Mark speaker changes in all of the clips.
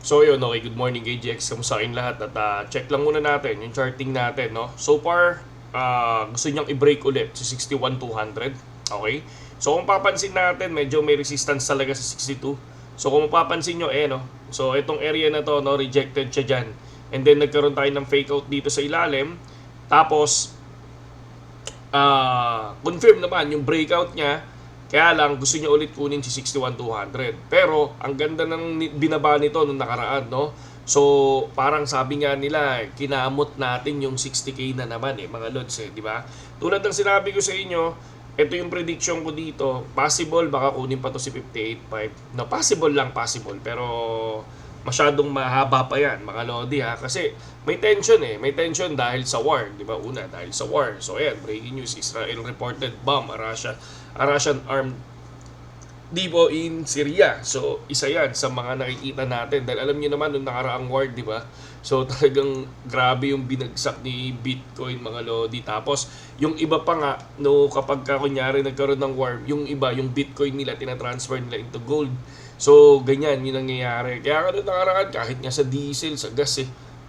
Speaker 1: So yun, okay, good morning KGX, kamusta kayong lahat? At check lang muna natin yung charting natin, no? So far, gusto niyang i-break ulit sa 61,200, okay? So kung papansin natin, medyo may resistance talaga sa 62. So kung mapapansin nyo, no? So itong area na to, no, rejected siya dyan. And then nagkaroon tayo ng fake out dito sa ilalim. Tapos, confirm naman yung breakout niya. Kaya lang gusto niya ulit kunin si 61,200. Pero ang ganda ng binaba nito nung nakaraan, no? So parang sabi nga nila, kinamot natin yung 60k na naman mga lods di ba? Tulad ng sinabi ko sa inyo, ito yung prediction ko dito. Possible baka kunin pa to si 58.5. No, possible lang, possible, pero masyadong mahaba pa yan mga lodi kasi may tension may tension dahil sa war, di ba? Una dahil sa war. So ayan, breaking news, Israel reported bomb Russian armed depot in Syria. So isa yan sa mga nakikita natin dahil alam niyo naman nung nakaraang war, di ba? So talagang grabe yung binagsak ni Bitcoin mga lodi. Tapos yung iba pa nga no, kapag kunyari nagkaroon ng war, yung iba yung Bitcoin nila tinatransfer nila into gold. So, ganyan yung nangyayari. Kaya ka nakaraan, kahit nga sa diesel, sa gas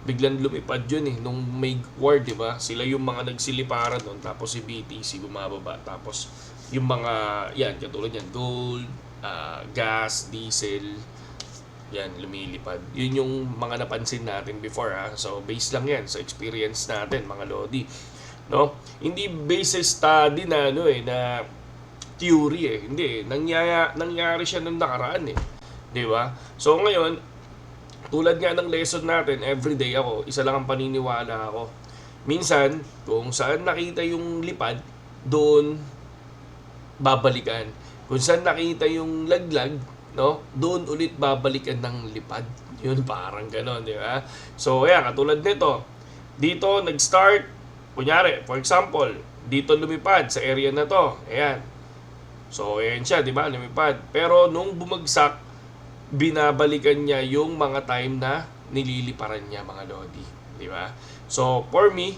Speaker 1: biglang lumipad yun nung may war, di ba? Sila yung mga nagsiliparan doon, tapos si BTC bumababa. Tapos, yung mga, yan, katulad yan, gold, gas, diesel, yan, lumilipad. Yun yung mga napansin natin before, So, base lang yan sa experience natin, mga lodi. No? Hindi base sa study na, na theory Hindi nangyari siya nung nakaraan Di ba? So ngayon, tulad nga ng lesson natin, everyday ako, isa lang ang paniniwala ako. Minsan, kung saan nakita yung lipad, doon babalikan. Kung saan nakita yung laglag, no? Doon ulit babalikan ng lipad. Yun parang gano'n, di ba? So, ayan, katulad nito. Dito nag-start, kunyari, for example, dito lumipad sa area na to. Ayan. So, ayan siya, di ba? Lumipad. Pero nung bumagsak, binabalikan niya yung mga time na nililiparan niya, mga lodi. Di ba? So, for me,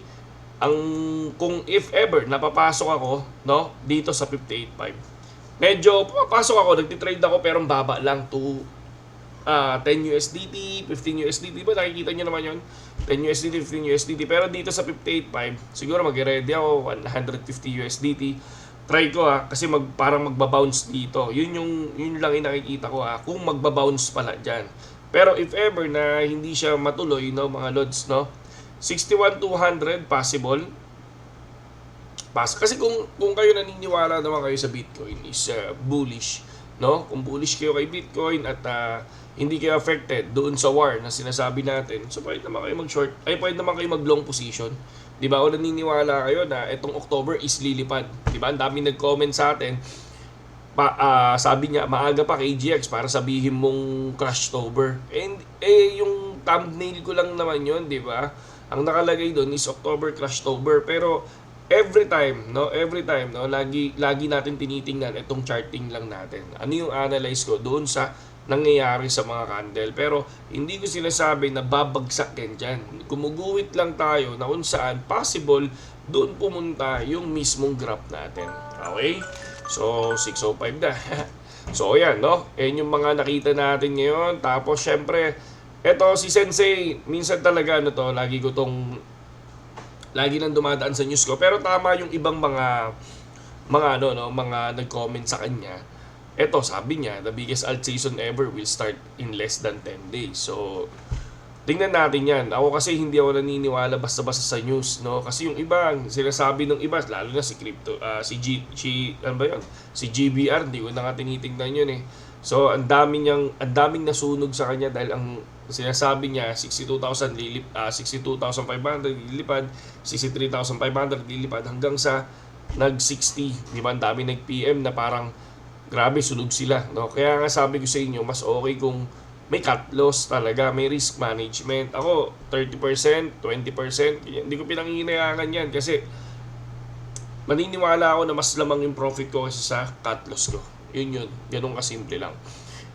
Speaker 1: kung if ever napapasok ako, no, dito sa 58.5, medyo pumapasok ako, nagtitrade ako, pero baba lang to 10 USDT, 15 USDT. Di ba? Nakikita niyo naman yun? 10 USDT, 15 USDT. Pero dito sa 58.5, siguro mag-ready ako, 150 USDT. Try ko kasi parang magbabounce dito. Yun lang yung nakikita ko kung magbabounce pala diyan. Pero if ever na hindi siya matuloy, no, mga lods, no, 61,200 possible. Kasi kung kayo naniniwala naman kayo sa Bitcoin is bullish, no? Kung bullish kayo kay Bitcoin at hindi kayo affected doon sa war na sinasabi natin, so pwede naman kayo mag-short, pwede naman kayo mag-long position. Di ba? O naniniwala kayo na itong October is lilipad. Di ba? Ang daming nag-comment sa atin. Sabi niya, maaga pa KGX para sabihin mong Crashtober. And yung thumbnail ko lang naman yun, di ba? Ang nakalagay doon is October Crashtober. Pero every time, lagi natin tinitingnan itong charting lang natin. Ano yung analyze ko doon sa nangyayari sa mga candle. Pero hindi ko sinasabi na babagsak yan dyan. Kumuguhit lang tayo na kung saan possible doon pumunta yung mismong graph natin. Okay? So, 605 na. So, ayan, no? Yan yung mga nakita natin ngayon. Tapos, syempre, eto si Sensei, minsan talaga, lagi nang dumadaan sa news ko. Pero tama yung ibang mga nag-comment sa kanya. Eto, sabi niya, the biggest alt season ever will start in less than 10 days. So, tingnan natin yan. Ako kasi hindi ako naniniwala basta-basta sa news, no? Kasi yung iba, sinasabi ng iba, lalo na si Crypto, si GBR, hindi ko na nga tinitingnan yun So, ang daming nasunog sa kanya dahil ang sinasabi niya, 62,500 lilipad, 63,500 lilipad, hanggang sa nag-60. Di ba? Ang dami nag-PM na parang grabe, sunog sila, no? Kaya nga sabi ko sa inyo, mas okay kung may cut loss talaga, may risk management. Ako, 30%, 20%, hindi ko pinanghihinayaan yan kasi maniniwala ako na mas lamang yung profit ko kaysa sa cut loss ko. Yun. Ganun kasimple lang.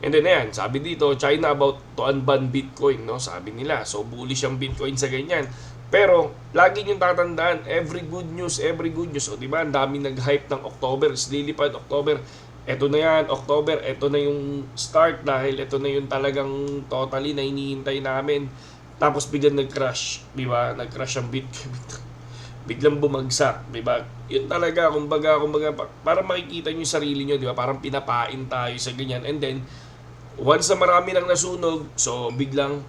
Speaker 1: And then ayan, sabi dito, China about to unban Bitcoin, no? Sabi nila, so bullish ang Bitcoin sa ganyan. Pero, lagi nyo tatandaan, every good news, o diba, ang daming nag-hype ng October, lilipad October, Eto na yan, October, eto na yung start dahil eto na yung talagang totally na hinihintay namin. Tapos biglang nag-crash, di ba? Nag-crash ang Bitcoin. Biglang bumagsak, di ba? Yun talaga, kumbaga, para makikita nyo yung sarili nyo, di ba? Parang pinapain tayo sa ganyan. And then, once na marami nang nasunog, so biglang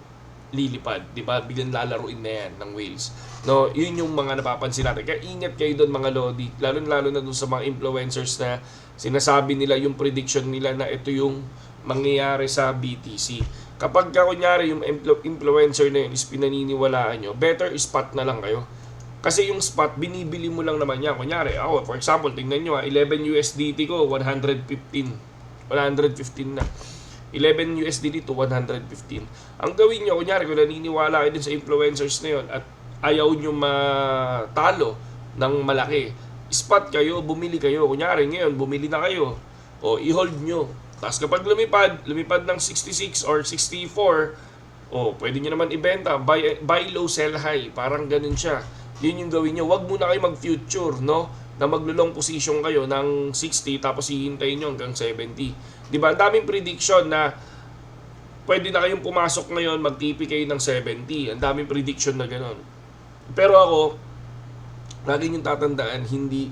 Speaker 1: lilipad, di ba? Biglang lalaruin na yan ng whales. No, yun yung mga napapansin natin. Kaya ingat kayo doon mga lodi, lalo na doon sa mga influencers na sinasabi nila yung prediction nila na ito yung mangyayari sa BTC. Kapag kunyari yung influencer na yun is pinaniniwalaan nyo, better spot na lang kayo. Kasi yung spot, binibili mo lang naman yan. Kunyari, ako, for example, tingnan nyo 11 USDT ko, 115 na. 11 USDT to 115. Ang gawin nyo, kunyari, kung naniniwala kayo din sa influencers na yun at ayaw nyo matalo ng malaki, spot kayo, bumili kayo. Kunyari, ngayon, bumili na kayo. O, i-hold nyo. Tapos kapag lumipad ng 66 or 64, pwede nyo naman ibenta. Buy low, sell high. Parang ganun siya. Yun yung gawin nyo. Huwag muna kayo mag-future, no? Na maglulong position kayo ng 60 tapos hihintayin nyo hanggang 70. Diba? Ang daming prediction na pwede na kayong pumasok ngayon, mag-TP kayo ng 70. Ang daming prediction na gano'n. Pero ako, lagi yung tatandaan, hindi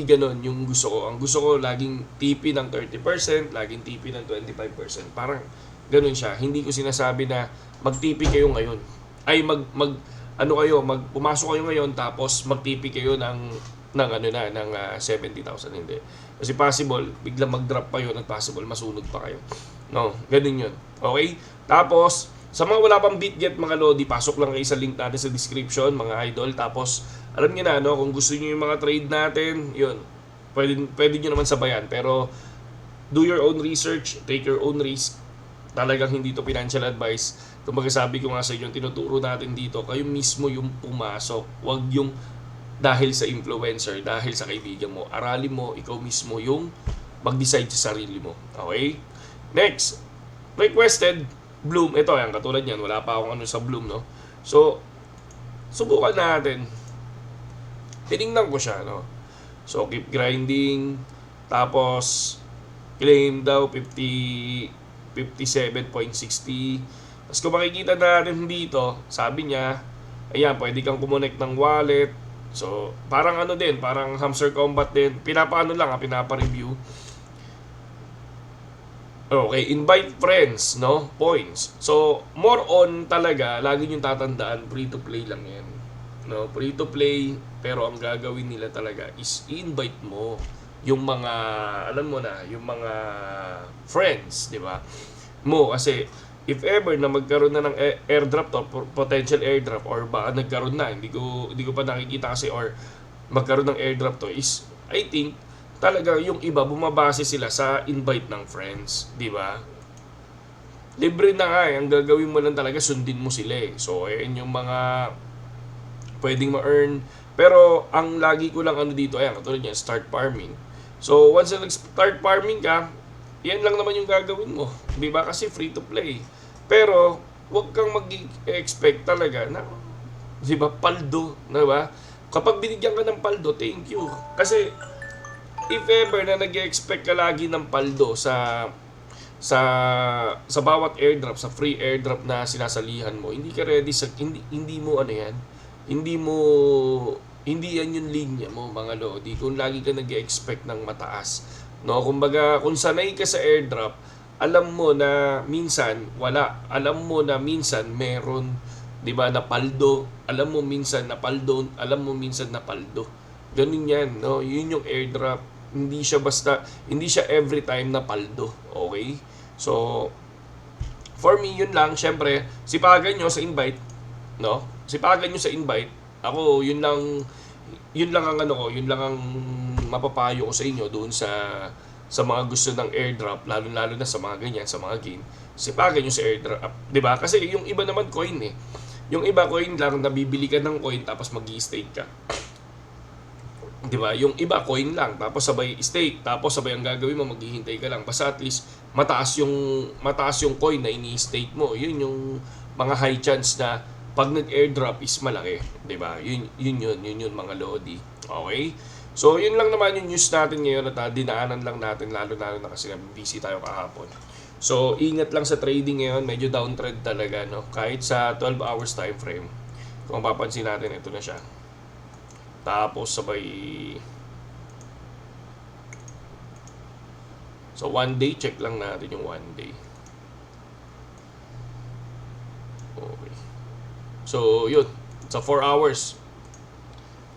Speaker 1: gano'n yung gusto ko. Ang gusto ko, laging TP ng 30%, laging TP ng 25%. Parang gano'n siya. Hindi ko sinasabi na mag-TP kayo ngayon. Ay, pumasok kayo ngayon tapos mag-TP kayo ng 70,000. Hindi. Kasi possible, biglang mag-drop pa yun at possible masunog pa kayo. No, ganun yun. Okay? Tapos, sa mga wala pang BitGet mga lodi, pasok lang kayo sa link natin sa description, mga idol. Tapos, alam niyo na, no, kung gusto niyo yung mga trade natin, yun, pwede niyo naman sabayan. Pero, do your own research, take your own risk. Talagang hindi to financial advice. Kumbaga sabi ko nga sa inyo, tinuturo natin dito, kayo mismo yung pumasok. Huwag yung dahil sa influencer, dahil sa kaibigan mo. Aralin mo, ikaw mismo yung mag-decide sa sarili mo. Okay? Next, requested Bloom. Ito, yan, katulad yan. Wala pa akong sa Bloom, no? So, subukan natin. Tinignan ko siya, no? So, keep grinding. Tapos, claim daw 57.60. Tapos kung makikita natin dito, sabi niya, ayan, pwede kang kumonect ng wallet. So, parang parang hamster combat din. Pinapa-review. Okay, invite friends, no? Points. So, more on talaga, lagi yung tatandaan, free to play lang yan. No, free to play, pero ang gagawin nila talaga is invite mo yung mga, alam mo na, yung mga friends, di ba? Kasi if ever na magkaroon na ng airdrop to, potential airdrop, or baka nagkaroon na, hindi ko pa nakikita kasi, or magkaroon ng airdrop to, is I think talaga yung iba bumabase sila sa invite ng friends, di ba? Libre na nga ang gagawin mo lang talaga, sundin mo sila eh. So ayan yung mga pwedeng ma-earn. Pero ang lagi ko lang dito, ayan, katulad niya, start farming. So once na nag-start farming ka, yan lang naman yung gagawin mo, di ba? Kasi free to play. Pero huwag kang mag-expect talaga na, di ba, paldo, di ba? Kapag binigyan ka ng paldo, thank you. Kasi if ever na nag-expect ka lagi ng paldo sa bawat airdrop, sa free airdrop na sinasalihan mo, hindi ka ready sa hindi mo hindi yan yung linya mo mga lodi. Kung lagi ka nag-expect ng mataas, no, kumbaga kung sanay ka sa airdrop, alam mo na minsan wala, alam mo na minsan meron, 'di ba, na paldo, alam mo minsan na paldo, alam mo minsan na paldo. Ganun yan, no? Yun yung airdrop. Hindi siya every time na paldo. Okay? So, for me, yun lang. Syempre, sipagan nyo sa invite. No? Sipagan nyo sa invite. Ako, yun lang ang mapapayo ko sa inyo doon sa mga gusto ng airdrop, lalo na sa mga ganyan, sa mga game. Sipagan nyo sa airdrop. Diba? Kasi yung iba naman coin eh. Yung iba coin lang, nabibili ka ng coin tapos mag-i-stake ka. Diba? Yung iba coin lang tapos sabay stake, tapos sabay ang gagawin mo, maghihintay ka lang. Basta at least mataas yung coin na ini-stake mo. Yun yung mga high chance na pag nag-airdrop is malaki, 'di ba? Yun mga lodi. Okay? So, yun lang naman yung news natin ngayon at dinaanan lang natin, lalo-lalo na kasi busy tayo kahapon. So, ingat lang sa trading ngayon, medyo downtrend talaga, no? Kahit sa 12 hours time frame. Kung mapapansin natin, ito na siya. Tapos, sabay... So, 1 day, check lang natin yung 1 day. Okay. So, yun. Sa 4 hours.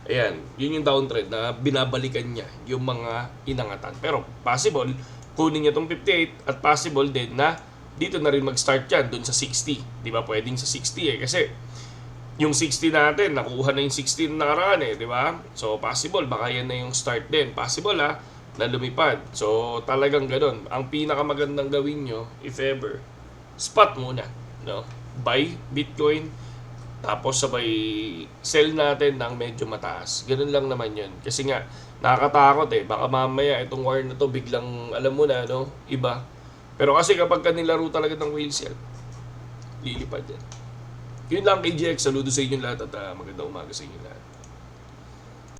Speaker 1: Ayan, yun yung downtrend na binabalikan niya yung mga inangatan. Pero, possible, kunin niya tong 58 at possible din na dito na rin mag-start yan dun sa 60. Di ba? Pwedeng sa 60 kasi yung 60 natin, nakuha na yung 60 na nakaraan di ba? So, possible, baka yan na yung start din. Possible na lumipad. So, talagang ganun. Ang pinakamagandang gawin nyo, if ever, spot muna. No? Buy Bitcoin, tapos sabay sell natin ng medyo mataas. Ganun lang naman yun. Kasi nga, nakakatakot baka mamaya itong war na to biglang, alam mo na, no? Iba. Pero kasi kapag kanilaro talaga ng whales yan, lilipad yan. Yun lang KGX. Saludo sa inyo lahat at magandang umaga sa inyo lahat.